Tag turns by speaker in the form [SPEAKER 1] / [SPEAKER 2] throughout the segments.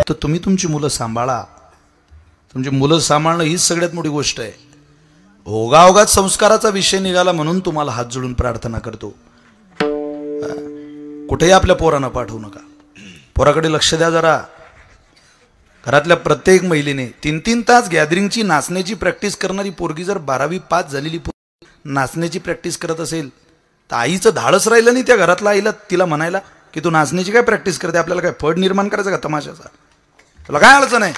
[SPEAKER 1] तर तुम्ही तुमची मुलं सांभाळा. तुमची मुलं सांभाळणं हीच सगळ्यात मोठी गोष्ट आहे. ओघाओघात संस्काराचा विषय निघाला म्हणून तुम्हाला हात जोडून प्रार्थना करतो. कुठेही आपल्या पोरांना पाठवू नका. पोराकडे लक्ष द्या जरा. घरातल्या प्रत्येक महिलेने 3-3 तास गॅदरिंगची नाचण्याची प्रॅक्टिस करणारी पोरगी जर 12वी पास झालेली नाचण्याची प्रॅक्टिस करत असेल तर आईचं धाडस राहिलं नाही त्या घरातल्या आईला तिला म्हणायला की तू नाचण्याची काय प्रॅक्टिस करते, आपल्याला काय फड निर्माण करायचं का तमाशाचा, तुला काय अडचण आहे.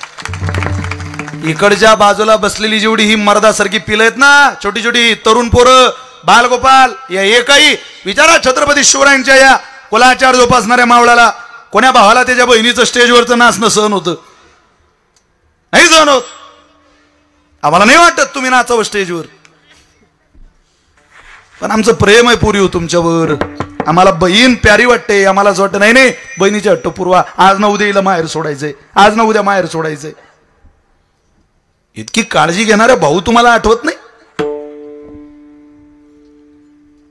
[SPEAKER 1] इकडच्या बाजूला बसलेली जेवढी ही मर्दासारखी पिलं आहेत ना, छोटी छोटी तरुण पोरं, बालगोपाल, या एकही विचारा छत्रपती शिवरायांच्या या कुलाचार जोपासणाऱ्या मावळाला कोण्या भावाला त्याच्या बहिणीचं स्टेजवरचं नाचणं सहन होतं? नाही सहन होत. आम्हाला नाही वाटत तुम्ही नाचावं स्टेजवर, पण आमचं प्रेम आहे पुरी तुमच्यावर. आम्हाला बहीण प्यारी वाटते. आम्हाला असं वाटतं नाही नाही बहिणीची हट्ट पुरवा, आज ना उद्या हिला माहेर सोडायचंय, आज ना उद्या माहेर सोडायचंय. इतकी काळजी घेणारे भाऊ तुम्हाला आठवत नाही?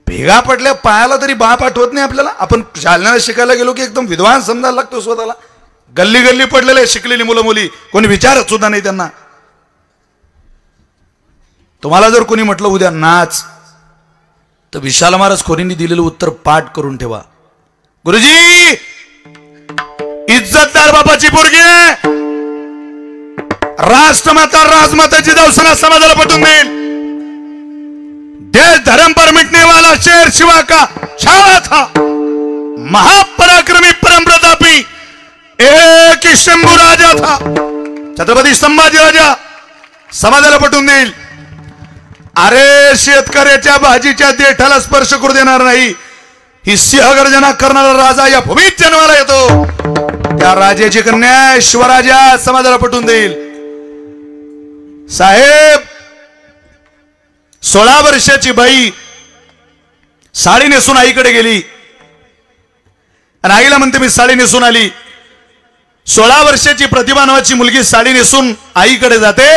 [SPEAKER 1] भेगा पडल्या पायाला तरी बाप आठवत नाही आपल्याला. आपण शाळेला शिकायला गेलो की एकदम विद्वान समजायला लागतो स्वतःला. गल्ली गल्ली पडलेले शिकलेली मुलं मुली कोणी विचारत सुद्धा नाही त्यांना. तुम्हाला जर कोणी म्हटलं उद्या नाच तर विशाल महाराज खोरींनी दिलेलं उत्तर पाठ करून ठेवा. गुरुजी इज्जतदार बापाची पोरगी आहे, राष्ट्रमाता राजमाताची दौसना समाजाला पटवून देईल. देश धर्म पर मिटने वाला शेर शिवा का छावा था, महापराक्रमी परम प्रतापी एक ही शंभू राजा था. छत्रपती संभाजी राजा समाजाला पटवून देईल. अरे शेतकऱ्याच्या भाजीच्या देठाला स्पर्श करू देणार नाही ही सिंहगर्जना करणारा राजा या भूमीत जन्माला येतो. त्या राजाची कन्या शिवराजा समाजाला पटवून देईल. साहेब 16 वर्षाची बाई साडी नेसून आईकडे गेली आणि आईला म्हणते मी साडी नेसून आली. 16 वर्षाची प्रतिभा नावाची मुलगी साडी नेसून आईकडे जाते.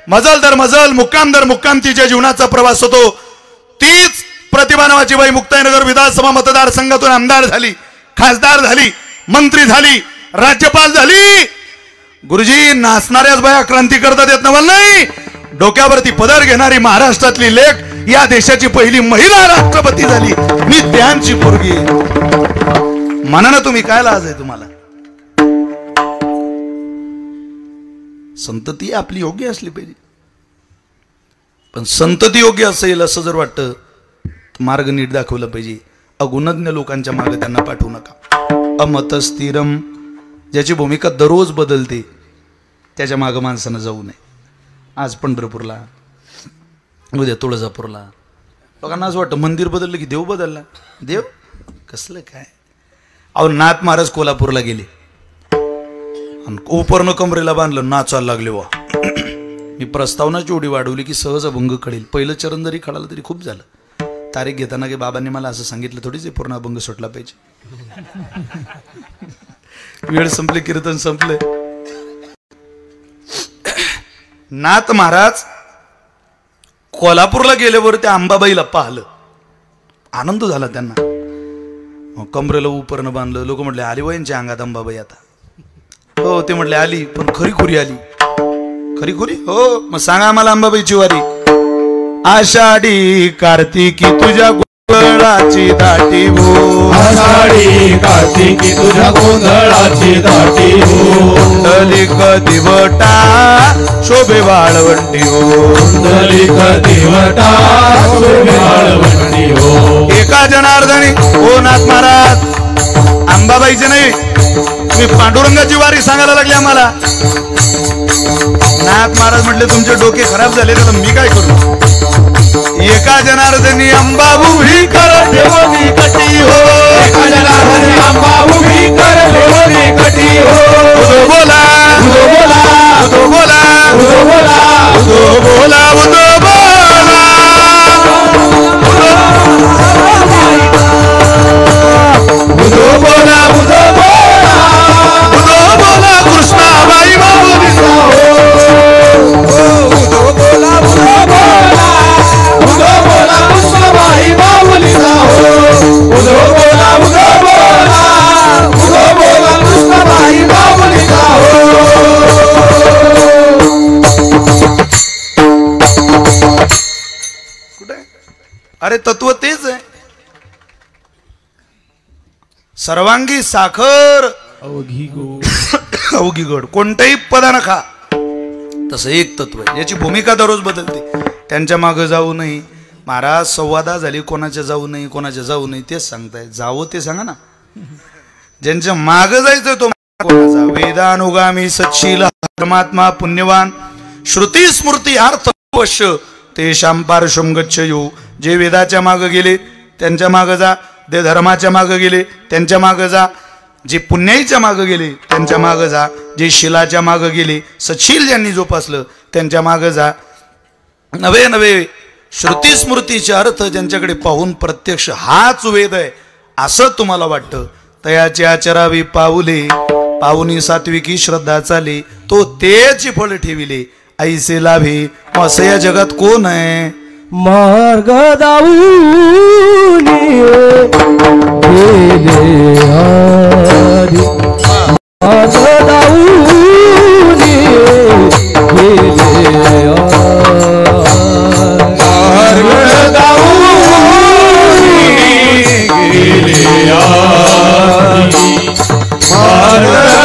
[SPEAKER 1] मजल दर मजल मुक्काम दर मुक्काम तिच्या जीवनाचा प्रवास होतो. तीच प्रतिभा नावाची बाई मुक्ताईनगर विधानसभा मतदारसंघातून आमदार झाली, खासदार झाली, मंत्री झाली, राज्यपाल झाली. गुरुजी नाचणाऱ्याच बाया क्रांती करतात येत नवल नाही. डोक्यावरती पदर घेणारी महाराष्ट्रातली लेक या देशाची पहिली महिला राष्ट्रपती झाली. मी त्यांची पोरगी. म्हणा ना तुम्ही काय लाज आहे तुम्हाला? संतती आपली योग्य असली पाहिजे, पण संतती योग्य असेल असं जर वाटतं मार्ग नीट दाखवला पाहिजे. अगुणज्ञ लोकांच्या मागे त्यांना पाठवू नका. अमत स्थिरम, ज्याची भूमिका दररोज बदलते त्याच्या मागं माणसानं जाऊ नये. आज पंढरपूरला, उद्या तुळजापूरला लोकांना असं वाटतं मंदिर बदललं की देव बदलला. देव कसलं काय? अहो नाथ महाराज कोल्हापूरला गेले आणि उपरनं कमरेला बांधलं नाचायला लागले. वा मी प्रस्तावनाची उडी वाढवली की सहज अभंग कळेल. पहिलं चरण जरी कळालं तरी खूप झालं. तारीख घेताना की बाबांनी मला असं सांगितलं थोडीच पूर्ण अभंग सुटला पाहिजे. वेळ संपले, कीर्तन संपले. नाथ महाराज कोल्हापूरला गेल्यावर त्या अंबाबाईला पाहिलं. आनंद झाला त्यांना. कमरेला उपरनं बांधलं. लोक म्हटले आली वयांच्या अंगात अंबाबाई आता. हो ते म्हटले आली, पण खरी खुरी आली. खरी खुरी हो. मग सांगा आम्हाला अंबाबाईची वारी. आषाढी कार्तिकी तुझ्या गोंधळाची दाटी हो,
[SPEAKER 2] आषाढी कार्तिकी तुझ्या गोंधळाची दाटी हो.
[SPEAKER 1] कुंडलिक दिवटा शोभे वाळवंटी हो,
[SPEAKER 2] कुंडलिक दिवटा शोभे वाळवंटी हो.
[SPEAKER 1] एका जनार्दनी हो नाथ महाराज. अंबाबाईचे नाही, तुम्ही पांडुरंगाची वारी सांगायला लागली आम्हाला. नाथ महाराज म्हटले तुमचे डोके खराब झाले तर मी काय करू? एका जनार्दनी अंबा उभी कर ठेवली कटी हो,
[SPEAKER 2] एका जनार्दनी अंबा उभी कर ठेवली कटी हो.
[SPEAKER 1] उदो बोला
[SPEAKER 2] उदो बोला
[SPEAKER 1] उदो बोला
[SPEAKER 2] उदो बोला
[SPEAKER 1] उदो बोला उदो बोला
[SPEAKER 2] उदो बोला उदो बोला
[SPEAKER 1] उदो बोला कृष्णाबाई माऊलीचा हो.
[SPEAKER 2] उदो बोला उदो बोला उदो बोला कृष्णाबाई माऊलीचा हो. उदो बोला उदो बोला उदो
[SPEAKER 1] सर्वांगी साखर
[SPEAKER 2] अवघी गोड
[SPEAKER 1] अवघी गोड. कोणत्याही पदानं खा. तसं एक तत्व आहे याची भूमिका दररोज बदलते. त्यांच्या मागं जाऊ नये महाराज. संवादा झाली कोणाच्या जाऊ नये कोणाच्या जाऊ नये तेच सांगताय. जावं ते सांगा ना. ज्यांच्या मागं जायचं तो कोणाचा. वेदानुगामी सच्शील परमात्मा पुण्यवान श्रुती स्मृती अर्थवश्य तेषां पार्श्वं गच्छयो. जे वेदाच्या मागं गेले त्यांच्या मागं जा. जे धर्माच्या मागं गेले त्यांच्या मागं जा. जे पुण्याईच्या मागं गेले त्यांच्या मागं जा. जे शिलाच्या मागं गेले सच्शील ज्यांनी जोपासलं त्यांच्या मागं जा. नवे नवे श्रुती स्मृतीचे अर्थ ज्यांच्याकडे पाहून प्रत्यक्ष हाच वेद आहे असं तुम्हाला वाटतं तयाचे आचरावी पाऊले. पाहुनी सात्विकी श्रद्धा चाले तो तेची फळ ठेविले ऐसे लाभे. असं या जगात कोण आहे.
[SPEAKER 2] मार्ग दाऊनी गेले हरी. मार्ग दाऊनी गेले हरी. मार्ग दाऊनी गेले हरी. मार्ग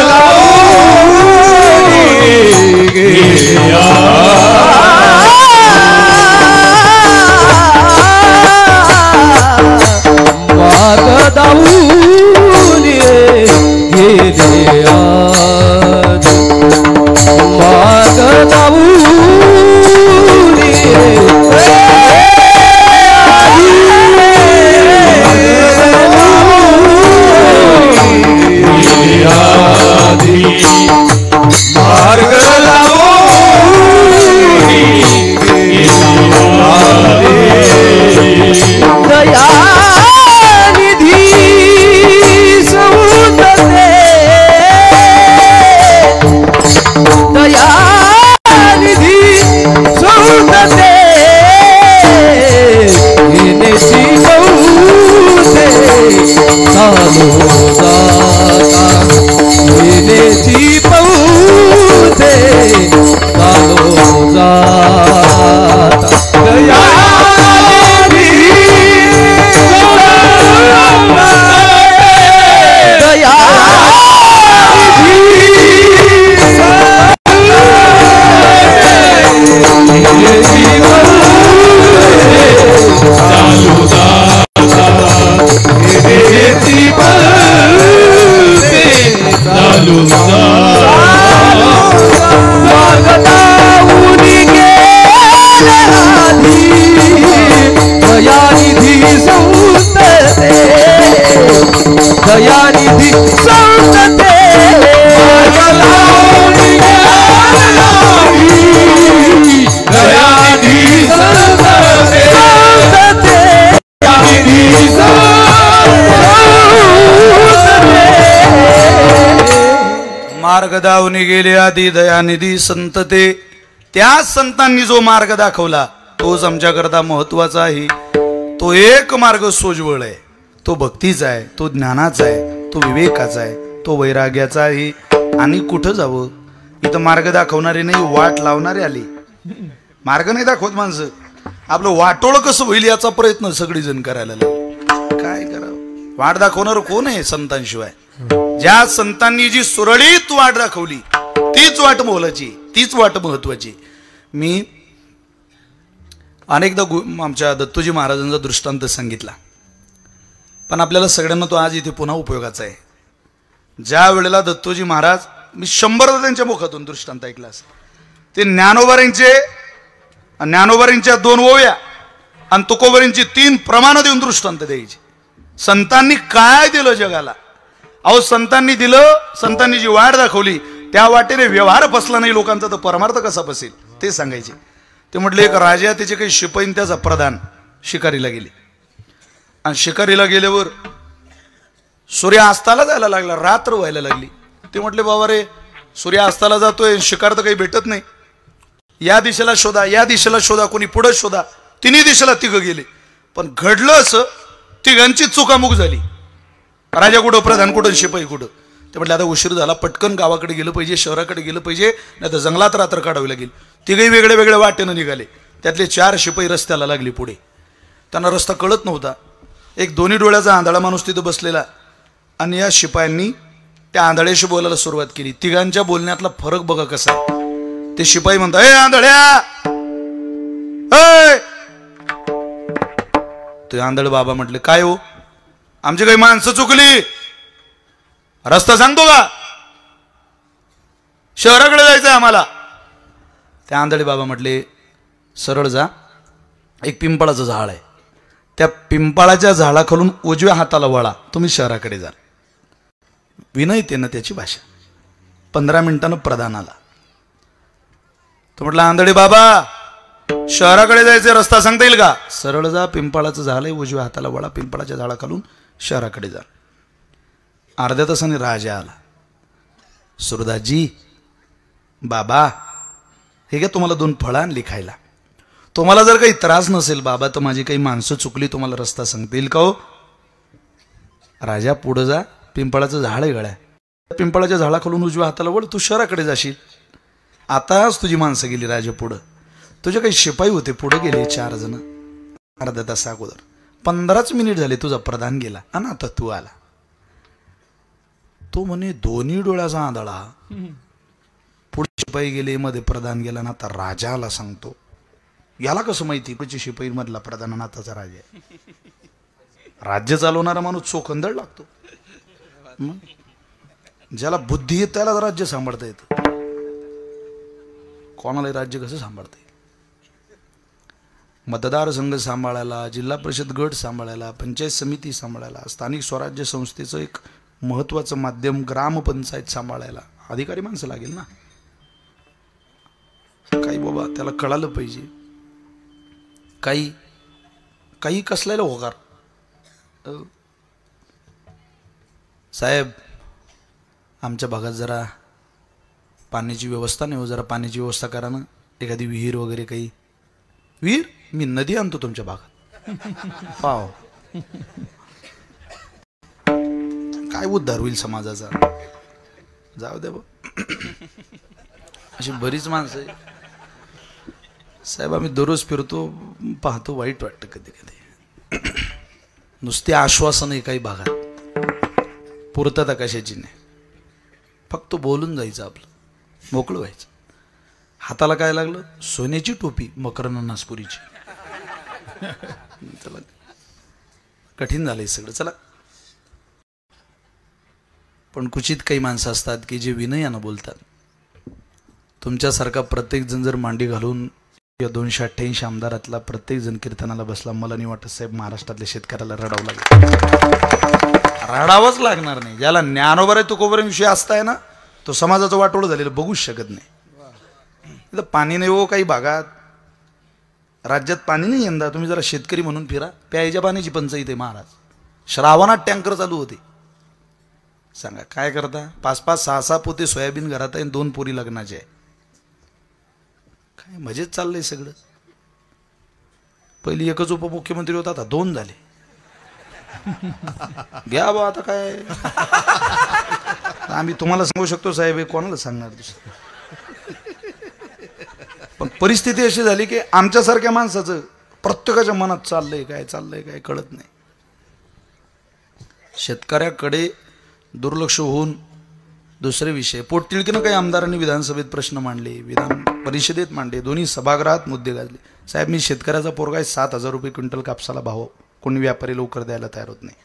[SPEAKER 2] दाऊनी गेले दाऊनी गेले आज. मार्ग दाऊनी आधी. मार्ग दाऊनी दया दयानिधी संतते.
[SPEAKER 1] मार्ग दावणी गेले आधी दयानिधी संतते. त्या संतांनी जो मार्ग दाखवला तोच आमच्याकरता महत्वाचा आहे. तो एक मार्ग सोज्वळ आहे. तो भक्तीचा आहे. तो ज्ञानाचा आहे. तो विवेकाचा आहे. तो वैराग्याचा आहे. आणि कुठं जावं. इथं मार्ग दाखवणारे नाही वाट लावणारे आले. मार्ग नाही दाखवत माणसं. आपलं वाटोळ कसं होईल याचा प्रयत्न सगळीजण करायला लागले. काय करावं. वाट दाखवणार कोण आहे संतांशिवाय. ज्या संतांनी जी सुरळीत वाट दाखवली तीच वाट मोलाची. तीच वाट महत्वाची. मी अनेकदा आमच्या दत्तोजी महाराजांचा दृष्टांत सांगितला पण आपल्याला सगळ्यांना तो आज इथे पुन्हा उपयोगाचा आहे. ज्या वेळेला दत्तोजी महाराज मी 100दा त्यांच्या मुखातून दृष्टांत ऐकला ते ज्ञानोबारींच्या 2 ओव्या आणि तुकोबारींची 3 प्रमाणं देऊन दृष्टांत द्यायची. संतांनी काय दिलं जगाला. अहो संतांनी दिलं. संतांनी जी वाट दाखवली त्या वाटेने व्यवहार फसला नाही लोकांचा तर परमार्थ कसा फसेल ते सांगायचे. ते म्हटले एक राजा त्याचे काही शिपाई त्याचा प्रधान शिकारीला गेले आणि शिकारीला गेल्यावर सूर्य अस्ताला जायला लागला. रात्र व्हायला लागली. ते म्हटले बाबा रे सूर्य अस्ताला जातोय शिकार तर काही भेटत नाही. या दिशेला शोधा या दिशेला शोधा कोणी पुढे शोधा. तिन्ही दिशेला तिघं गेले पण घडलं असं तिघांची चुकामुक झाली. राजा कुठं प्रधान कुठं शिपाई कुठं. ते म्हटले आता उशीर झाला पटकन गावाकडे गेलं पाहिजे शहराकडे गेलं पाहिजे नाही तर जंगलात रात्र काढावी लागेल. तिघही वेगळ्या वेगळ्या वाटेनं निघाले. त्यातले 4 शिपाई रस्त्याला लागले पुढे. त्यांना रस्ता कळत नव्हता. एक दोन्ही डोळ्याचा आंधळा माणूस तिथं बसलेला आणि या शिपायांनी त्या आंधळ्याशी बोलायला सुरुवात केली. तिघांच्या बोलण्यातला फरक बघा कसा आहे. ते शिपाई म्हणतात, ए आंधळ्या, ते आंधळ बाबा म्हटले, काय हो, आमची काही माणसं चुकली, रस्ता सांगतो का, शहराकडे जायचंय आम्हाला. ते आंधळे बाबा म्हटले, सरळ जा, एक पिंपळाचं झाड आहे, त्या पिंपळाच्या झाडाखालून उजव्या हाताला वळा, तुम्ही शहराकडे जा. विनयतेनं त्याची भाषा. 15 मिनिटांनं प्रधान आला. तो म्हटलं, आंधळे बाबा, शहराकडे जायचे, रस्ता सांगता येईल का. सरळ जा, पिंपळाचं झाड आहे, उजव्या हाताला वळा, पिंपळाच्या झाडाखालून शहराकडे जा. अर्ध्या तासाने राजा आला. सुरदासजी, बाबा, हे घ्या, तुम्हाला 2 फळं आणली खायला. तुम्हाला जर काही त्रास नसेल बाबा, तर माझी काही माणसं चुकली, तुम्हाला रस्ता सांगता येईल का हो. राजा, पुढं जा, पिंपळाचं झाड आहे गळ्या, पिंपळाच्या झाडाखालून उजव्या हाताला वळ, तू शहराकडे जाशील. आताच तुझी माणसं गेली राजा पुढं. तुझे काही शिपाई होते, पुढे गेले 4 जण अर्ध्या तासा अगोदर. 15च मिनिट झाले, तुझा प्रधान गेला आणि आता तू आला. तो म्हणे, दोन्ही डोळ्याचा आंधळा. पुढे शिपाई गेले, मध्ये प्रधान गेला, ना आता राजा आला. सांगतो, याला कसं माहिती पुढची शिपाई मधला प्रधान आणि आताचा राजा आहे. राज्य चालवणारा माणूस चोखंदळ लागतो. ज्याला बुद्धी येत त्याला राज्य सांभाळता येतं. कोणालाही राज्य कसं सांभाळता येईल. मतदारसंघ सांभाळायला, जिल्हा परिषद गट सांभाळायला, पंचायत समिती सांभाळायला, स्थानिक स्वराज्य संस्थेचं एक महत्वाचं माध्यम ग्रामपंचायत सांभाळायला अधिकारी माणसं लागेल ना. काही बाबा त्याला कळालं पाहिजे. काही कसलेलं होकार. साहेब, आमच्या भागात जरा पाण्याची व्यवस्था नाही हो, जरा पाण्याची व्यवस्था करा ना, एखादी विहीर वगैरे. काही विहीर, मी नदी आणतो तुमच्या भागात. पाव काय उद्धार होईल समाजाचा. जाऊ दे बा, अशी बरीच माणसं आहे साहेब. आम्ही दररोज फिरतो, पाहतो, वाईट वाटतं कधी कधी. नुसते आश्वासन आहे काही भागात, पूर्तता कशाची नाही. फक्त बोलून जायचं, आपलं मोकळं व्हायचं. हाताला काय लागलं, सोन्याची टोपी, मकरन नासपुरीची. चला, कठीण झालंय सगळं. चला, पण क्वचित काही माणसं असतात की जे विनयानं बोलतात. तुमच्यासारखा प्रत्येक जण जर मांडी घालून या 288 आमदारातला प्रत्येक जण कीर्तनाला बसला, मला नाही वाटत साहेब महाराष्ट्रातल्या शेतकऱ्याला रडावं लागेल. रडावंच लागणार नाही. ज्याला ज्ञानोबा आहे तुकोबा विषय असताय ना, तो समाजाचं वाटोळं झालेलं बघूच शकत नाही. इथं पाणी नाही हो काही भागात, राज्यात पाणी नाही. यंदा तुम्ही जरा शेतकरी म्हणून फिरा, प्यायच्या पाण्याची पंचायत आहे महाराज. श्रावणात टँकर चालू होते. सांगा काय करता. 5-5, 6-6 पोते सोयाबीन घरात आहे, 2 पोरी लग्नाचे आहे. काय मजेत चाललंय सगळं. पहिली एकच उपमुख्यमंत्री होता, आता 2 झाले. घ्या बा आता काय. आम्ही तुम्हाला सांगू शकतो साहेब, हे कोणाला सांगणार दुसरं. पण परिस्थिती अशी झाली की आमच्यासारख्या माणसाचं प्रत्येकाच्या मनात चाललंय काय कळत नाही. शेतकऱ्याकडे दुर्लक्ष होऊन दुसरे विषय. पोटतिळकीनं काही आमदारांनी विधानसभेत प्रश्न मांडले, विधान परिषदेत मांडले, दोन्ही सभागृहात मुद्दे गाजले. साहेब, मी शेतकऱ्याचा पोरगा आहे, 7,000 रुपये क्विंटल कापसाला भाव कोणी व्यापारी लवकर द्यायला तयार होत नाही,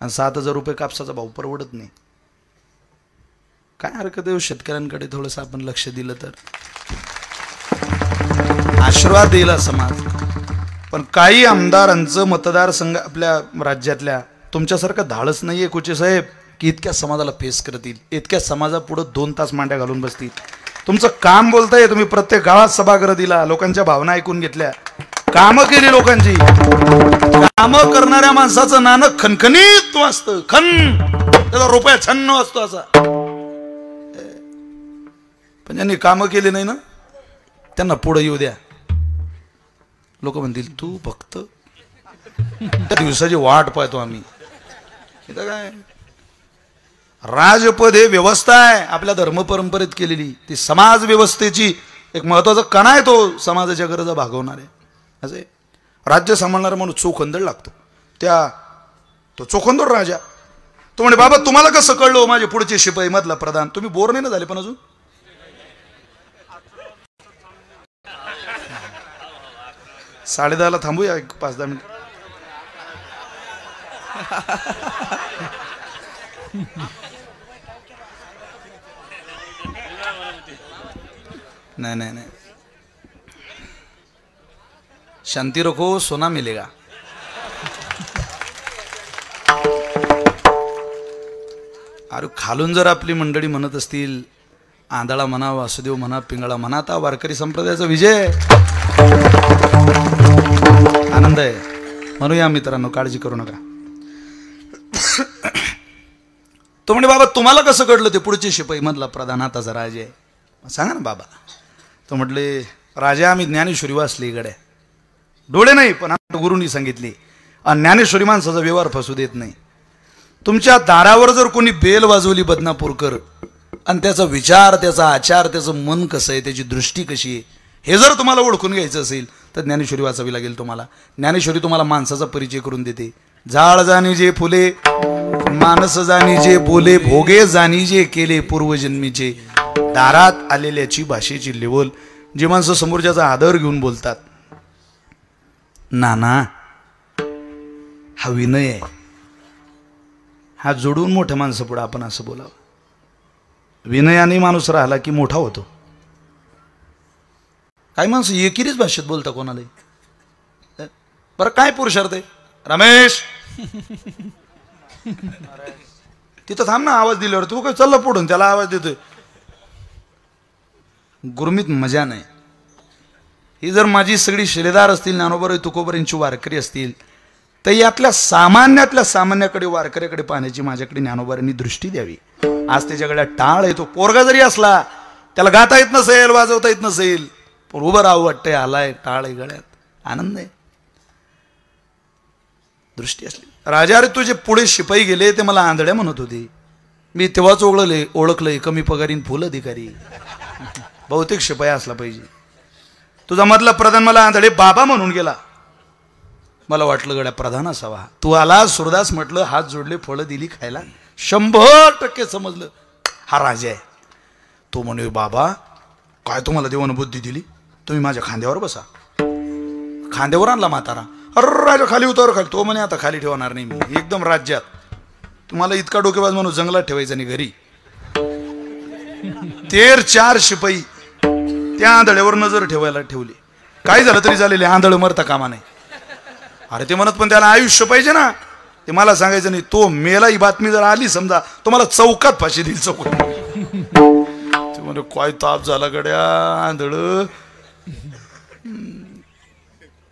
[SPEAKER 1] आणि 7,000 रुपये कापसाचा भाव परवडत नाही. काय हरकत आहे शेतकऱ्यांकडे थोडंसं आपण लक्ष दिलं तर. आशीर्वाद दिला समाज. पण काही आमदारांचं मतदारसंघ आपल्या राज्यातल्या तुमच्यासारखं धाडस नाहीये कोचे साहेब की इतक्या समाजाला फेस करतील, इतक्या समाजापुढं 2 तास मांड्या घालून बसतील. तुमचं काम बोलताय, तुम्ही प्रत्येक गावात सभागृह दिला, लोकांच्या भावना ऐकून घेतल्या, कामं केली लोकांची. कामं करणाऱ्या माणसाचं नाणं खणखणीत वाजतं, खन त्याचा रुपया छन्न वाजतो असा. पण ज्यांनी कामं केली नाही ना, त्यांना पुढे येऊ द्या. लोक म्हणतील तू फक्त त्या दिवसाची वाट पाहतो आम्ही. इथं काय राजपद हे व्यवस्था आहे आपल्या धर्मपरंपरेत केलेली, ती समाज व्यवस्थेची एक महत्वाचा कणा आहे. तो समाजाच्या गरजा भागवणार आहे. असे राज्य सांभाळणारा माणूस चोखंदळ लागतो. तो चोखंदळ राजा, तो तो म्हणे बाबा तुम्हाला कसं कळलं माझे पुढचे शिपाई मधला प्रधान? तुम्ही बोर नाही ना झाले पण अजून? 10:30 थांबूया 5-10 मिनिट. नहीं नहीं नहीं, शांति रखो, सोना मिलेगा. अरे खालून जर आपली मंडळी म्हणत असतील, आंधळा म्हणा, वासुदेव म्हणा, पिंगळा म्हणा, आता वारकरी संप्रदायाचा विजय. आनंद आहे. म्हणूया मित्रांनो, काळजी करू नका. तो म्हणे बाबा तुम्हाला कसं कळलं ते पुढचे शिपाई मधला प्रधान आताचा राजा आहे? सांगा ना बाबा. तो म्हटले राजा आम्ही ज्ञानेश्वरी वाचली गड्या, डोळे नाही पण गुरुनी सांगितली, आणि ज्ञानेश्वरी माणसाचा व्यवहार फसू देत नाही. तुमच्या दारावर जर कोणी बेल वाजवली बदनापूरकर, आणि त्याचा विचार, त्याचा आचार, त्याचं मन कसं आहे, त्याची दृष्टी कशी आहे, हे जर तुम्हाला ओळखून घ्यायचं असेल तर ज्ञानेश्वरी वाचावी लागेल तुम्हाला. ज्ञानेश्वरी तुम्हाला माणसाचा परिचय करून देते. झाड जाणी जे फुले, मानस जाणी जे बोले, भोगे जाणी जे केले पूर्वजन्मीचे, दारात आलेल्याची भाषेची लेवल. जी माणसं समोरच्याचा आदर घेऊन बोलतात, नाना हा विनय आहे. हात जोडून मोठ्या माणसं पुढे आपण असं बोलावं. विनयाने माणूस राहिला की मोठा होतो. काही माणसं एकिरीच भाषेत बोलता कोणाला. बरं काय पुरुषार्थ आहे? रमेश तिथं थांब ना, आवाज दिल्यावर तू काय चालला पुढून त्याला आवाज देतोय. गुरमीत मजा नाही. ही जर माझी सगळी शिलेदार असतील, ज्ञानोबा तुकोबरांची वारकरी असतील, तर यातल्या सामान्यातल्या सामान्याकडे, वारकऱ्याकडे पाहण्याची माझ्याकडे ज्ञानोबारांनी दृष्टी द्यावी. आज त्याच्याकडे टाळ आहे. तो पोरगा जरी असला, त्याला गाता येत नसेल, वाजवता येत नसेल, पण उभं राहू वाटतंय, आलाय, टाळ आहे गळ्यात, आनंद आहे, दृष्टी असली. राजा रे तुझे पुढे शिपाई गेले ते मला आंधळ्या म्हणत होते. मी तेव्हाच ओळखलंय कमी पगारीन फुल अधिकारी. बहुतेक शिपाई असला पाहिजे. तुझा मधला प्रधान मला आंधळे बाबा म्हणून गेला. मला वाटलं गड्या प्रधान असावा. तू आला, सुरदास म्हटलं, हात जोडले, फळं दिली खायला, 100% समजलं हा राजा आहे. तो म्हणे बाबा काय तुम्हाला देवानं बुद्धी दिली, तुम्ही माझ्या खांद्यावर बसा. खांद्यावर आणला म्हातारा. अरे राजा खाली उतर. खाली. तो म्हणे आता खाली ठेवणार नाही मी, एकदम राज्यात. तुम्हाला इतका डोकेबाज म्हणून जंगलात ठेवायचं नाही घरी. 4 शिपाई त्या आंधळ्यावर नजर ठेवायला ठेवली. काय झालं तरी झालेले, आंधळ मरता कामा नाही. अरे ते म्हणत पण त्याला आयुष्य पाहिजे ना, ते मला सांगायचं नाही. तो मेला ही बातमी जर आली समजा, तो मला चौकात फाशी देईल. चौकात ते म्हणे काय ताप झाला गड्या, आंधळ.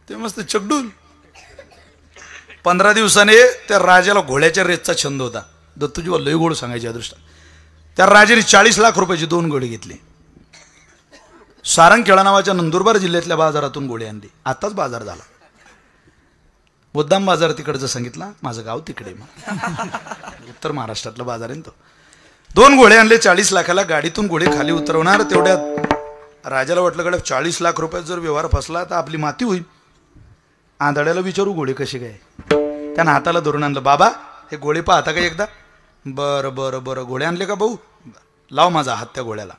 [SPEAKER 1] ते मस्त चकडूल. 15 दिवसाने त्या राजाला घोड्याच्या रेसचा छंद होता. दत्तूजी लय गोड सांगायचे अदृष्ट. त्या राजाने 40 लाख रुपयाचे 2 घोडे घेतले. सारंगखेडा नावाच्या नंदुरबार जिल्ह्यातल्या बाजारातून घोडे आणले. आताच बाजार झाला. मुद्दाम बाजार तिकडचं सांगितला, माझं गाव तिकडे, उत्तर महाराष्ट्रातला बाजार आहे तो. 2 घोडे आणले 40 लाखाला. गाडीतून घोडे खाली उतरवणार, तेवढ्यात राजाला वाटलं कडे 40 लाख रुपयात जर व्यवहार फसला तर आपली माती होईल. आंधळ्याला विचारू घोडे कसे काय. त्यानं हाताला धरून आणलं. बाबा हे घोडे पाहता का एकदा? बरं बरं बरं. घोडे आणले का भाऊ? लाव माझा हात त्या घोड्याला.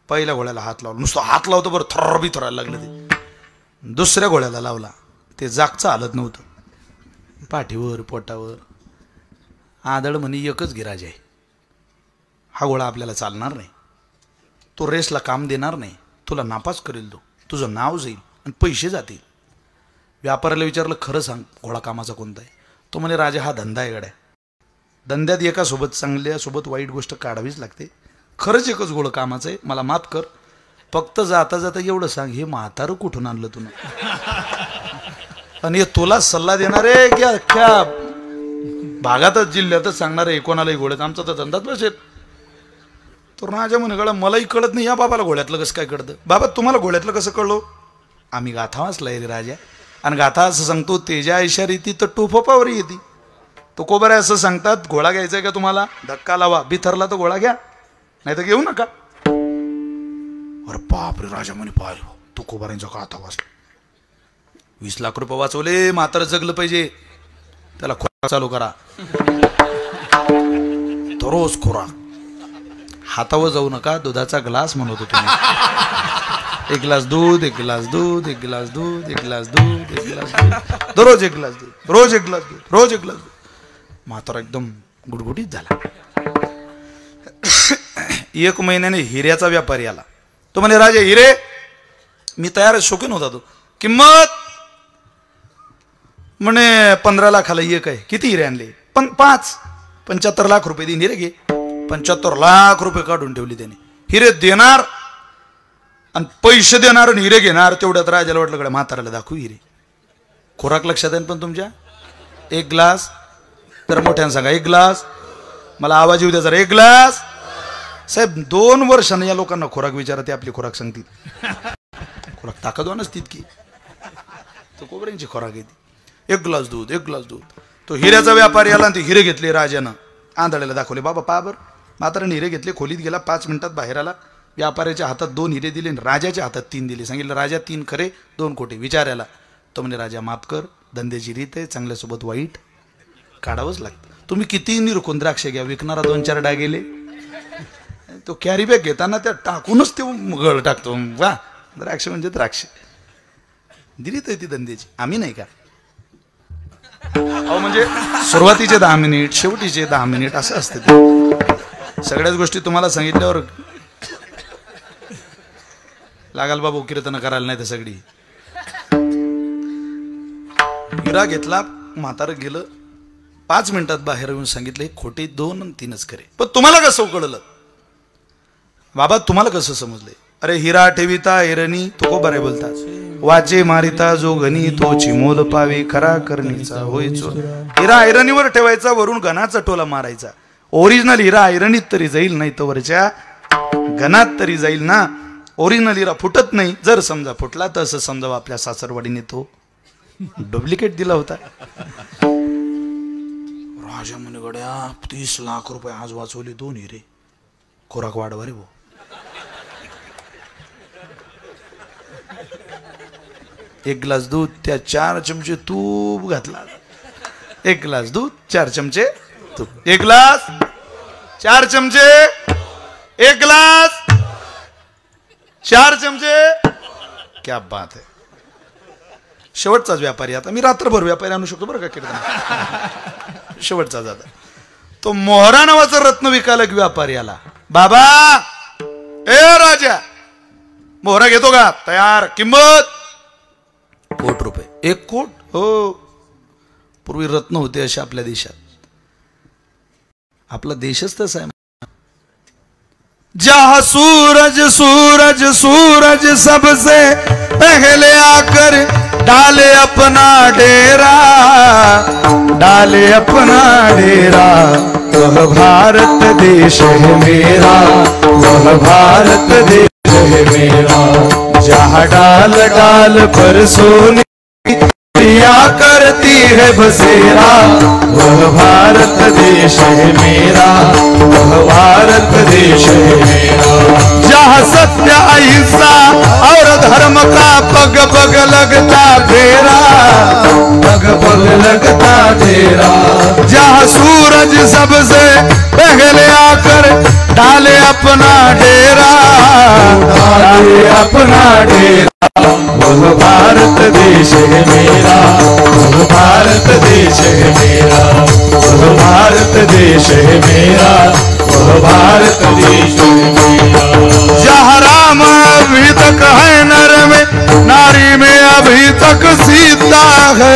[SPEAKER 1] पहिल्या घोड्याला हात लावला. नुसतं हात लावतो बरं, थर बी थरायला लागलं ते. दुसऱ्या घोड्याला लावला. ते जागचं हालत नव्हतं, पाठीवर, पोटावर. आंधळ म्हणे एकच गिराज आहे, हा घोडा आपल्याला चालणार नाही, तो रेसला काम देणार नाही, तुला नापास करेल, तो तुझं नाव जाईल आणि पैसे जातील. व्यापाऱ्याला विचारलं खरं सांग घोडा कामाचा कोणता आहे? तो म्हणे राजा हा धंदा आहे गड्या, धंद्यात एकासोबत चांगल्यासोबत वाईट गोष्ट काढावीच लागते. खरंच एकच घोडं कामाचं आहे, मला माफ कर, फक्त जाता जाता एवढं सांग हे म्हातारं कुठून आणलं तुला, आणि तुला सल्ला देणार आहे की अख्ख्या भागातच जिल्ह्यातच सांगणार आहे कोणालाही घोड्यात, आमचा तर धंदाच बसेल. तो राजा म्हणे गळा मलाही कळत नाही, या बाबाला घोड्यातलं कसं काय कळतं? बाबा तुम्हाला घोड्यातलं कसं कळलो? आम्ही गाथा वाचलाय रे राजा, आणि गाथा असं सांगतो तेजा ऐशा रीती तर टोफोपावर येते. तो कोबरा असं सांगतात घोडा घ्यायचा आहे का तुम्हाला? धक्का लावा, बिथरला तर घोडा घ्या, नाही तर घेऊ नका. अरे बापरे, राजा म्हणे पाहिलं तो कोबऱ्यांचा गाथा वाचला, 20 लाख रुपये वाचवले. म्हातारं जगलं पाहिजे, त्याला खोटा चालू करा. दररोज खोराक. हातावर जाऊ नका, दुधाचा ग्लास म्हणत होतो तुम्ही. 1 ग्लास दूध, 1 ग्लास दूध, 1 ग्लास दूध, 1 ग्लास दूध, 1 ग्लास दूध, दररोज 1 ग्लास दूध, रोज 1 ग्लास दूध, रोज 1 ग्लास दूध. म्हातारा एकदम गुडगुडीत झाला. 1 महिन्याने हिऱ्याचा व्यापारी आला. तो म्हणे, राजे हिरे. मी तयार शौकीन होता. तो किंमत म्हणे 15 लाखाला 1 आहे. किती हिरे आणले? पण 5. 75 लाख रुपये देईन. हिरे घे. 75 लाख रुपये काढून ठेवले त्याने. हिरे देणार आणि पैसे देणार आणि हिरे घेणार. तेवढ्यात राजाला वाटलं कडे म्हाताराला दाखवू हिरे. खोराक लक्षात आहे पण तुमच्या. 1 ग्लास, तर मोठ्यानं सांगा 1 ग्लास. मला आवाज येऊ द्या जरा. 1 ग्लास. साहेब 2 वर्षानं या लोकांना खोराक विचारा, ते आपली खोराक सांगतील. खोराक ताकदवानच तितकी. तो कोबऱ्यांची खोराक येते. 1 ग्लास दूध, 1 ग्लास दूध. तो हिऱ्याचा व्यापारी आला आणि ते हिरे घेतले राजानं. आंधळ्याला दाखवले. बाबा पाबर. म्हाताराने हिरे घेतले. खोलीत गेला. 5 मिनिटात बाहेर आला. व्यापाऱ्याच्या हातात 2 हिरे दिले, राजाच्या हातात 3 दिले. सांगितलं राजा 3 खरे 2 खोटे. विचारायला तो म्हणे, राजा माफ कर, धंद्याची रीत आहे, चांगल्यासोबत वाईट काढावंच लागतं. तुम्ही किती निरखून द्राक्ष घ्या, विकणारा 2-4 डागेले. तो कॅरी बॅग घेताना त्या टाकूनच ते गळ टाकतो. वा, द्राक्ष म्हणजे द्राक्ष. दिरीत आहे ती धंद्याची. आम्ही नाही का. अहो म्हणजे सुरुवातीचे 10 मिनिट, शेवटीचे 10 मिनिट असं असतं ते. सगळ्याच गोष्टी तुम्हाला सांगितल्यावर लागाल बाबू कीर्तन करायला नाही तर सगळी. हिरा घेतला. म्हातारं गेलं. 5 मिनिटात बाहेर येऊन सांगितलं खोटे 2 आणि 3च खरे. पण तुम्हाला कसं कळलं बाबा? तुम्हाला कसं समजलंय? अरे हिरा ठेविता एरणी तो को बरे बोलतात. वाचे मारिता जो घनी तोची मोल पावे, खरा करणीचा होय चोर. हिरा ऐरणीवर ठेवायचा, वरून घनाचा टोला मारायचा. ओरिजिनल हिरा ऐरणीत तरी जाईल, नाही तर वरच्या घनात तरी जाईल ना. ओरिजिनल हिरा फुटत नाही. जर समजा फुटला तर असं समजावं आपल्या सासरवाडीने तो डुप्लिकेट दिला होता. राजा म्हणे गड्या 30 लाख रुपये आज वाचवले 2 हिरे. खोराक वाढवा रे भाऊ. एक ग्लास दूध, त्या 4 चमचे तूप घातला. 1 ग्लास दूध, 4 चमचे तूप. 1 ग्लास, 4 चमचे, 1 ग्लास, 4 चमचे. क्या बात आहे. शेवटचाच व्यापारी. आता मी रात्रभर व्यापारी आणू शकतो बरं का कीर्तन. शेवटचा जाता तो मोहरा नावाचा रत्न विकायला एक व्यापारी आला. बाबा ए राजा, मोहरा घेतो का? तयार. किंमत ₹1 कोटी. 1 कोट? हो. पूर्वी रत्न होते असे आपल्या देशात. आपला देशच तसा आहे. जहां सूरज सूरज सूरज सबसे पहले आकर डाले अपना डेरा, डाले अपना डेरा, वह भारत देश है मेरा, वह भारत देश है मेरा. जहाँ डाल डाल पर सोने दिया करती है बसेरा, वह भारत देश है मेरा, वह भारत देश है मेरा. जहाँ सत्य अहिंसा और धर्म का पग पग लगता फेरा, पग पग लगता फेरा. जहाँ सूरज सबसे पहले आकर डाले अपना डेरा, डाले अपना डेरा, वह भारत देश है मेरा, वह भारत देश है मेरा, वह भारत देश है मेरा, वह भारत देश है मेरा. जहाँ राम अभी तक है नर में, नारी में अभी तक सीता है.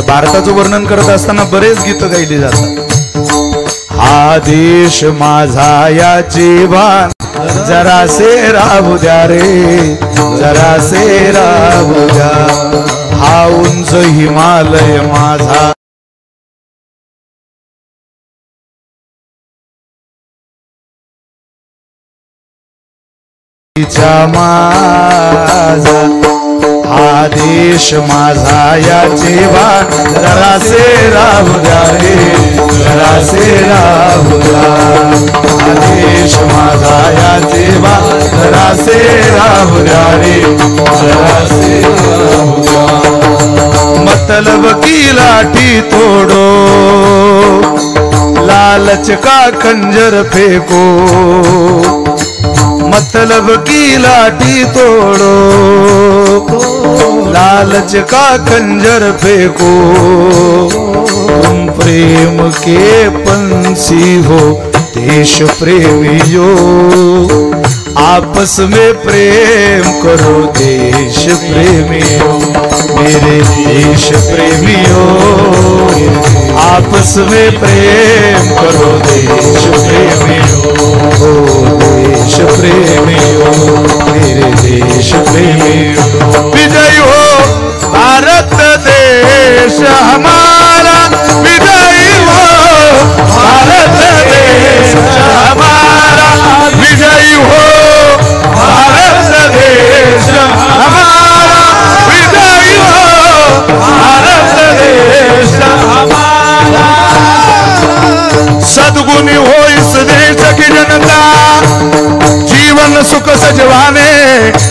[SPEAKER 1] भारताचं वर्णन करत असताना बरेच गीत गायली जातात. हा देश माझा याची भान जरासे राहू द्या रे, जरासे राहू द्या. हा उंच हिमालय माझा माझा, हा आदेश माझा याचे वाट जरासे राहू द्या रे, जरासे राहू द्या. आदेश माझा याचे वाट जरासे राहू द्या रे, जरासे राहू द्या. मतलब की लाठी तोडो, लालच का खंजर फेंको. मतलब की लाठी तोड़ो, लालच का खंजर फेंको. तुम प्रेम के पंछी हो देश प्रेमियों, आपस में प्रेम करो देश प्रेमियों. मेरे देश प्रेमियों, आपस में प्रेम करो देश प्रेमियों. ओ देश प्रेमियों, मेरे देश प्रेमियों. विजय हो भारत देश हमारा, विजय हो भारत देश हमारा. विजय हो भारत देश हमारा, विजय हो भारत देश हमारा. सद्गुणी हो इस देश की जनता, जीवन सुख सजवाने.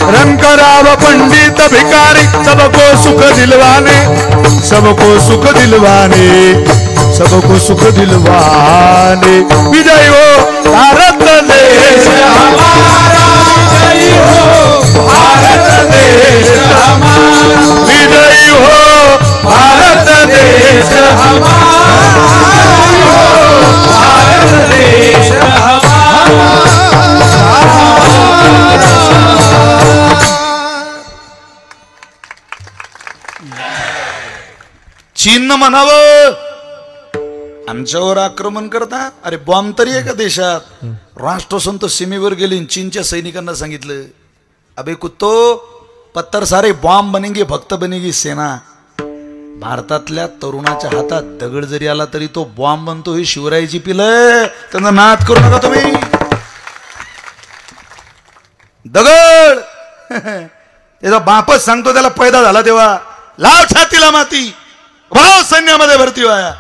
[SPEAKER 1] रंग कराव पंडित भिखारी, सबको सुख दिलवाने, सबको सुख दिलवाने, सबको सुख दिलवाने. विजय हो भारत देश हमारा, विजय हो भारत देश हमारा. विजय हो भारत देश हमारा, भारत देश हमारा. चीन म्हणावं आमच्यावर आक्रमण करता. अरे बॉम्ब तरी आहे का देशात? राष्ट्रसंत सीमेवर गेले, चीनच्या सैनिकांना सांगितलं, अबे कुत्तो पत्थर सारे बॉम्ब बनेंगे, भक्त बनेगी सेना. भारतातल्या तरुणाच्या हातात दगड जरी आला तरी तो बॉम्ब बनतो. ही शिवरायाची पिलं, त्यांना नाद करू नका तुम्ही. दगड त्याचा बापच सांगतो, त्याला पैदा झाला तेव्हा लाव छातीला माती, भाव सैन्यामध्ये भरती व्हाया,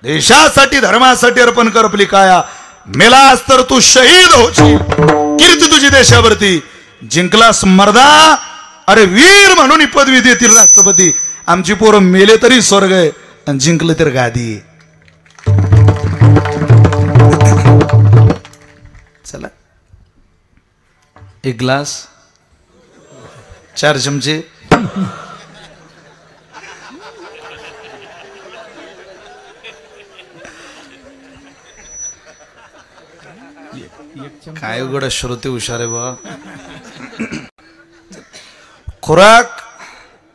[SPEAKER 1] देशासाठी धर्मासाठी अर्पण कर आपली काया. मेलास तर तू शहीद होशील, कीर्ती तुझी देशावरती. जिंकलास मर्दा, अरे वीर म्हणून पदवी देतील राष्ट्रपती. आमची पोरं मेले तरी स्वर्ग आहे आणि जिंकले तर गादी आहे. चला एक ग्लास, 4 चमचे. काय उघड श्रोते हुशार आहे बा. खुराक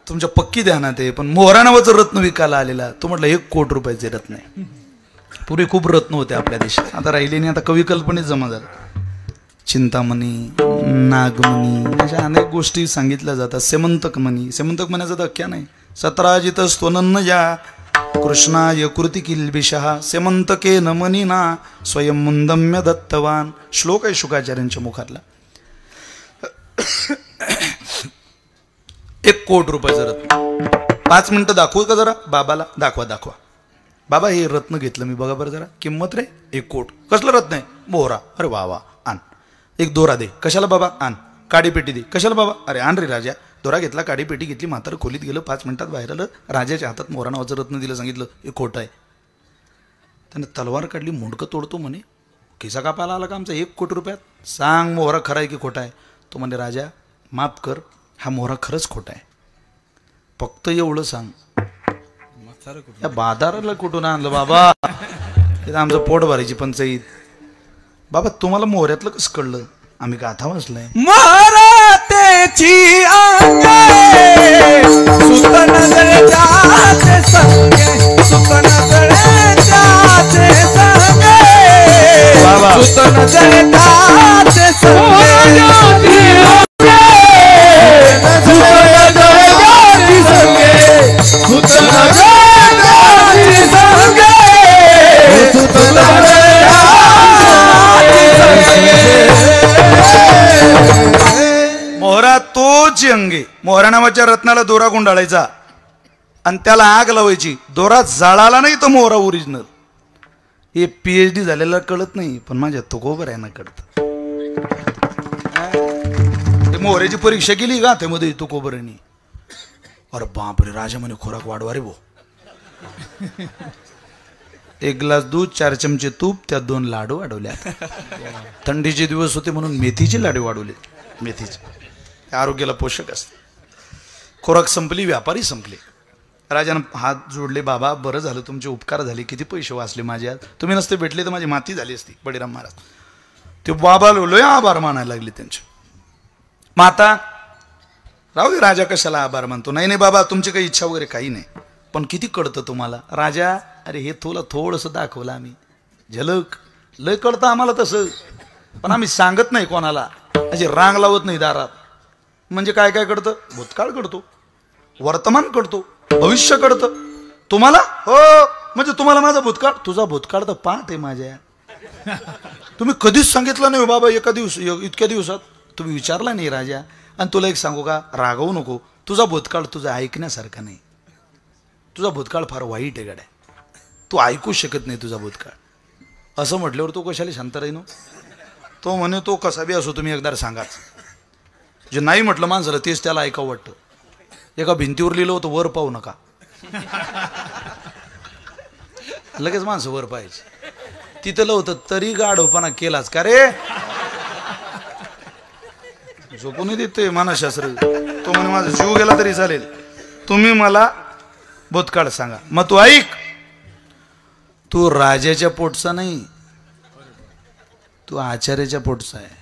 [SPEAKER 1] तुमच्या पक्की ध्यानात आहे, पण मोहरा नावाचं रत्न विकायला आलेला तो म्हटलं 1 कोटी रुपयाचे रत्न आहे. पुरे खूप रत्न होते आपल्या देशात, आता राहिले नाही. आता कवी कल्पनेत जमा झालं. चिंतामणी, नागमणी, अशा अनेक गोष्टी सांगितल्या जातात. सेमंतक मणी, सेमंतक मण्याचं तर अख्या नाही. 17 जित स्तोनन्न या कृष्णाय कृती किल्बिषः सेमंतके नमनीना स्वयं मुंदम्य दत्तवान. श्लोक आहे शुकाचार्यांच्या मुखातला. 1 कोटी रुपयाचं रत्न. 5 मिनिटं दाखवू का जरा बाबाला? दाखवा दाखवा. बाबा हे रत्न घेतलं मी, बघा बरं जरा. किंमत रे 1 कोटी. कसलं रत्न आहे? मोहरा. अरे वा वा, आण. 1 दोरा दे. कशाला बाबा? आण. काडी पेटी दे. कशाला बाबा? अरे आण रे राजा. दोरा घेतला, काडी पेटी घेतली, म्हातारं खोलीत गेलं. 5 मिनिटात बाहेर आलं. राजाच्या हातात मोहरा नावाचं रत्न दिलं. सांगितलं हे खोटं आहे. त्याने तलवार काढली, मुंडकं तोडतो म्हणे. खिसा कापायला आला का आमचा 1 कोटी रुपयात? सांग मोहरा खरा आहे की खोटा आहे? तो म्हणे राजा माफ कर, हा मोहरा खरंच खोटा आहे, फक्त एवढं सांग या बाजाराला कुठून आणलं बाबा? तिथं आमचं पोट भरायची पंचायत. बाबा तुम्हाला मोहऱ्यातलं कसं कळलं? आम्ही गाथा वाचलाय.
[SPEAKER 2] महारातेची अंगे सुतन जळ्याचे संगे, सुतन जळ्याचे संगे, सुतन जळ्याचे संगे,
[SPEAKER 1] मोहरा तो रोज अंगे मोहरा नावाच्या रत्नाला दोरा गुंडाळायचा आणि त्याला आग लावायची. दोरा जाळाला नाही तर मोहरा ओरिजिनल. हे PhD झालेला कळत नाही, पण माझ्या तुकोबर आहे ना कळत. मोहऱ्याची परीक्षा केली का त्यामध्ये तुकोबरांनी. अरे बापरे, राजा म्हणे खोराक वाढवा रे भो. 1 ग्लास दूध, 4 चमचे तूप, त्यात 2 लाडू वाढवल्या. थंडीचे दिवस होते म्हणून मेथीचे लाडू वाढवले. मेथीचे आरोग्याला पोषक असते. खोराक संपली, व्यापारी संपले. राजानं हात जोडले, बाबा बरं झालं, तुमचे उपकार झाले, किती पैसे वाचले माझे आज. तुम्ही नसते भेटले तर माझी माती झाली असती. बळीराम महाराज ते बाबा लोय आभार मानायला लागले त्यांचे. माता राहू दे, राजा कशाला आभार मानतो. नाही नाही बाबा, तुमची काही इच्छा वगैरे काही नाही, पण किती कळतं तुम्हाला. राजा, अरे हे तुला थोडंसं दाखवलं आम्ही, झलक लय कळतं आम्हाला तसं, पण आम्ही सांगत नाही कोणाला. अशी रांग लावत नाही दारात. म्हणजे काय काय कळतं? भूतकाळ कळतो, वर्तमान कळतो, भविष्य कळतं. तुम्हाला हो, म्हणजे तुम्हाला माझा भूतकाळ, तुझा भूतकाळ तर पाठ आहे माझ्या. तुम्ही कधीच सांगितलं नाही बाबा, इतक्या दिवसात तुम्ही विचारला नाही राजा. आणि तुला एक सांगू का, रागवू नको, तुझा भूतकाळ तुझा ऐकण्यासारखा नाही. तुझा भूतकाळ फार वाईट आहे गड्या, तू ऐकू शकत नाही तुझा भूतकाळ. असं म्हटल्यावर तो कशाला शांत राहीन. तो म्हणे तो कसा बी असो, तुम्ही एकदा सांगाच. जे नाही म्हटलं माणसाला तेच त्याला ऐकावं वाटतं. एका भिंतीवर लिहिलं होतं, वर पाहू नका. लगेच माणसं वर पाहायची. तिथं होतं तरी गाढवपणा केलाच का रे. झोपून देते मानसशास्त्र. तो म्हणे माझा जीव गेला तरी चालेल, तुम्ही मला भूतकाळ सांगा. मग तू ऐक, तू राजाच्या पोटचा नाही, तू आचार्याच्या पोटचा आहे.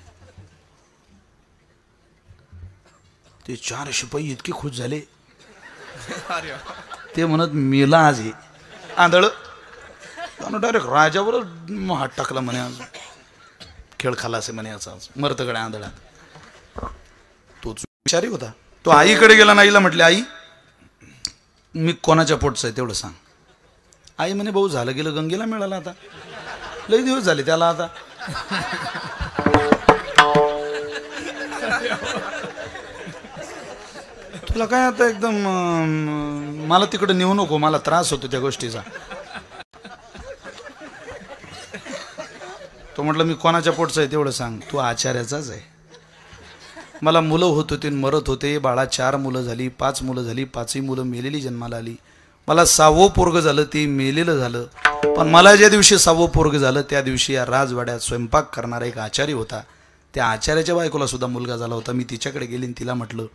[SPEAKER 1] ते 4 शिपाई इतके खुश झाले, ते म्हणत मेला आज हे आंधळ. डायरेक्ट राजावरच हात टाकला म्हणे, आज खेळ खाला असे म्हणे, आज मरतकडे आंधळा. तोच विचारी होता. तो आईकडे गेला, नाईला म्हटले, आई मी कोणाच्या पोटचं आहे तेवढं सांग. आई म्हणे, भाऊ झालं गेलं, गंगेला मिळाला आता, लई दिवस झाले त्याला आता. तुला काय आता एकदम मला तिकडे नेऊ नको, मला त्रास होतो त्या गोष्टीचा. तो म्हटलं, मी कोणाच्या पोटचं आहे तेवढं सांग. तू आचार्याचाच आहे. मला मुलं होत होते, मरत होते. बाळा 4 मुलं झाली, 5 मुलं झाली, 5ही मुलं मेलेली जन्माला आली. मला 6वं पोरग झालं, ते मेलेलं झालं. पण मला ज्या दिवशी 6वं पोरग झालं त्या दिवशी या राजवाड्यात स्वयंपाक करणारा एक आचारी होता. त्या आचार्याच्या बायकोला सुद्धा मुलगा झाला होता. मी तिच्याकडे गेली आणि तिला म्हटलं,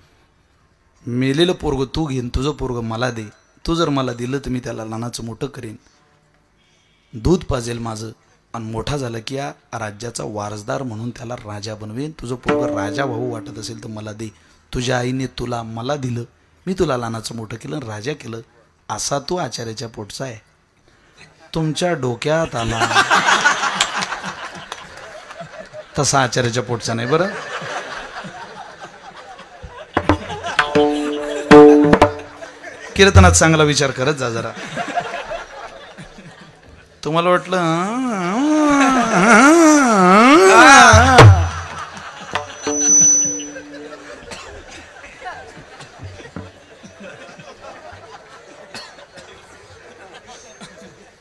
[SPEAKER 1] मेलेलं पोरग तू घेईन, तुझं पोरग मला दे. तू जर मला दिलं तर मी त्याला लहानाचं मोठं करेन, दूध पाजेल माझं, आणि मोठा झाला की या राज्याचा वारसदार म्हणून त्याला राजा बनवेन. तुझं पोरग राजा भाऊ वाटत असेल तर मला दे. तुझ्या आईने तुला मला दिलं, मी तुला लहानाचं मोठं केलं, राजा केलं. असा तू आचार्याच्या पोटचा आहे. तुमच्या डोक्यात आला तसा आचार्याच्या पोटचा नाही. बरं, कीर्तनात चांगला विचार करत जा जरा. तुम्हाला वाटलं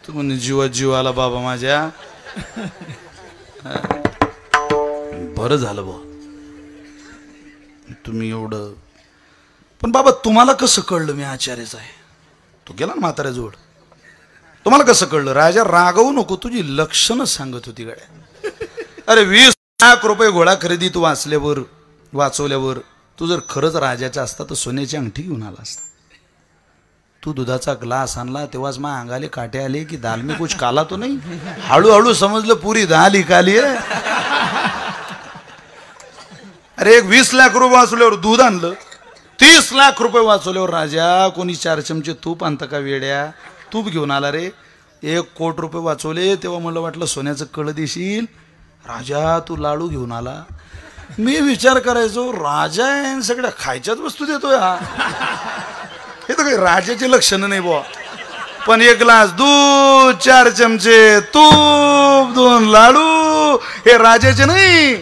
[SPEAKER 1] तू म्हणे जीवात जीव आला बाबा माझ्या. बरं झालं बा तुम्ही एवढं. पण बाबा तुम्हाला कसं कळलं मी आचार्याचा आहे? तो गेला ना म्हाताऱ्याजवळ. तुम्हाला कसं कळलं? राजा रागवू नको, तुझी लक्षणं सांगत होती गड्या. अरे 20 लाख रुपये घोडा खरेदी तू वाचवल्यावर तू जर खरंच राजाचा असता तर सोन्याची अंगठी घेऊन आला असता. तू दुधाचा ग्लास आणला तेव्हाच माझ्या अंगाले काटे आले की दाल में कुछ काला तो नाही. हळूहळू समजलं पुरी दाल ही काली आहे. अरे 20 लाख रुपये वाचवल्यावर दूध आणलं, 30 लाख रुपये वाचवल्यावर राजा कोणी 4 चमचे तूप आणतं का वेड्या? तूप घेऊन आला रे. 1 कोटी रुपये वाचवले तेव्हा मला वाटलं सोन्याचं कळ देशील. राजा तू लाडू घेऊन आला. मी विचार करायचो राजा आहे सगळ्या खायच्याच वस्तू देतोय हा. हे तर काही राजाचे लक्षण नाही बुवा. पण 1 ग्लास दूध, 4 चमचे तूप, 2 लाडू हे राजाचे नाही.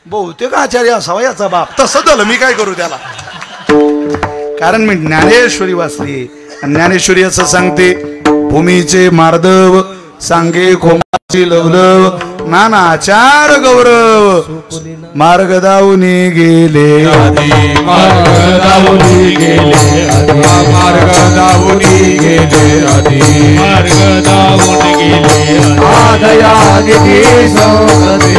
[SPEAKER 1] बहुतेक आचार्य असावा याचा बाप. तसं झालं, मी काय करू त्याला. कारण मी ज्ञानेश्वरी वाचली. ज्ञानेश्वरी असं सांगते, भूमीचे मार्दव सांगे खोमाची लवलव, नानाचार गौरव मार्ग दावूनी गेले.
[SPEAKER 2] मार्ग दावुनी गेले मार्ग दावुनी गेले मार्ग दावुनी गेले आदया दिदी सौदे